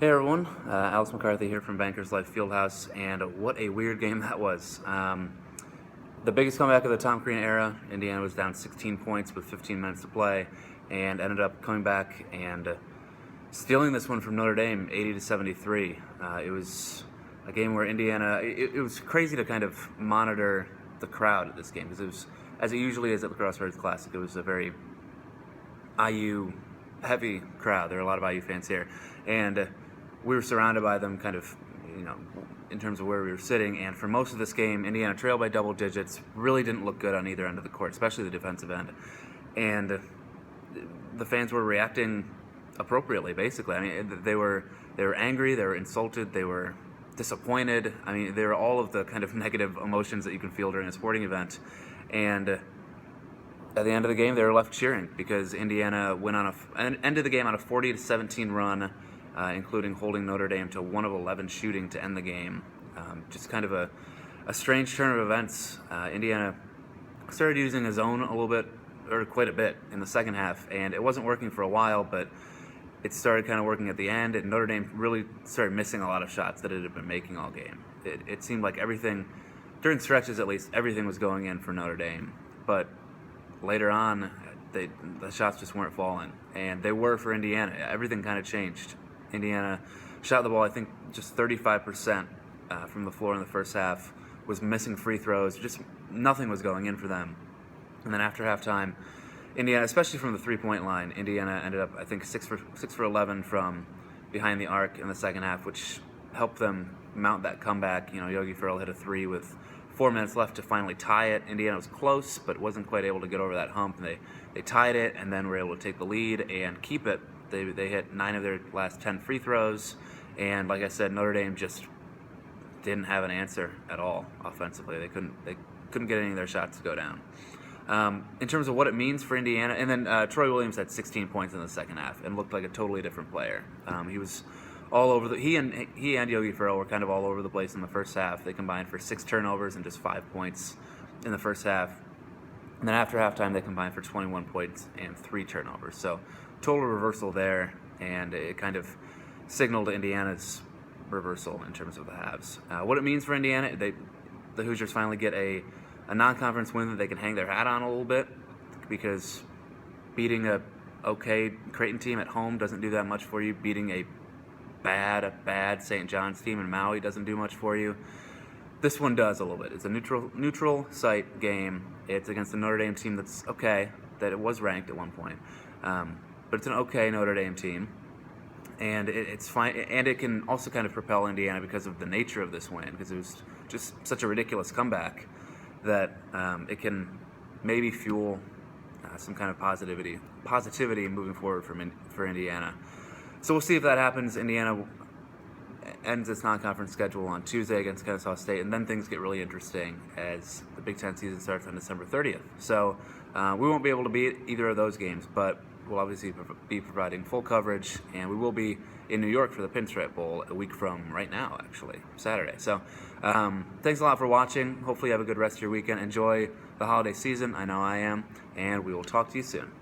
Hey everyone, Alex McCarthy here from Bankers Life Fieldhouse, and what a weird game that was. The biggest comeback of the Tom Crean era. Indiana was down 16 points with 15 minutes to play, and ended up coming back and stealing this one from Notre Dame, 80-73. It was a game where Indiana. It was crazy to kind of monitor the crowd at this game because it was, as it usually is at the Crossroads Classic, it was a very IU heavy crowd. There are a lot of IU fans here, and we were surrounded by them kind of, in terms of where we were sitting. And for most of this game, Indiana trailed by double digits, really didn't look good on either end of the court, especially the defensive end. And the fans were reacting appropriately, basically. I mean, they were angry, they were insulted, they were disappointed. I mean, they were all of the kind of negative emotions that you can feel during a sporting event. And at the end of the game, they were left cheering because Indiana ended the game on a 40-17 run, including holding Notre Dame to 1 of 11 shooting to end the game. Just kind of a strange turn of events. Indiana started using his zone a little bit, or quite a bit, in the second half, and it wasn't working for a while, but it started kind of working at the end, and Notre Dame really started missing a lot of shots that it had been making all game. It seemed like everything, during stretches at least, everything was going in for Notre Dame, but later on, the shots just weren't falling, and they were for Indiana. Everything kind of changed. Indiana shot the ball, I think, just 35% from the floor in the first half, was missing free throws, just nothing was going in for them. And then after halftime, Indiana, especially from the three-point line, Indiana ended up, I think, 6 for 11 from behind the arc in the second half, which helped them mount that comeback. Yogi Ferrell hit a three with 4 minutes left to finally tie it. Indiana was close, but wasn't quite able to get over that hump. And they tied it, and then were able to take the lead and keep it. They hit 9 of their last 10 free throws, and like I said, Notre Dame just didn't have an answer at all offensively. They couldn't get any of their shots to go down. In terms of what it means for Indiana, and then Troy Williams had 16 points in the second half and looked like a totally different player. He was all over he and Yogi Ferrell were kind of all over the place in the first half. They combined for 6 turnovers and just 5 points in the first half. And then after halftime, they combined for 21 points and 3 turnovers. So total reversal there, and it kind of signaled Indiana's reversal in terms of the halves. What it means for Indiana, the Hoosiers finally get a non-conference win that they can hang their hat on a little bit, because beating a okay Creighton team at home doesn't do that much for you. Beating a bad St. John's team in Maui doesn't do much for you. This one does a little bit. It's a neutral site game. It's against a Notre Dame team that's okay, that it was ranked at one point. But it's an okay Notre Dame team. And it's fine. And it can also kind of propel Indiana because of the nature of this win, because it was just such a ridiculous comeback that it can maybe fuel some kind of positivity moving forward for Indiana. So we'll see if that happens. Indiana ends its non-conference schedule on Tuesday against Kennesaw State, and then things get really interesting as the Big Ten season starts on December 30th. So we won't be able to beat either of those games, but we'll obviously be providing full coverage, and we will be in New York for the Pinstripe Bowl a week from right now, actually, Saturday. So thanks a lot for watching. Hopefully you have a good rest of your weekend. Enjoy the holiday season. I know I am, and we will talk to you soon.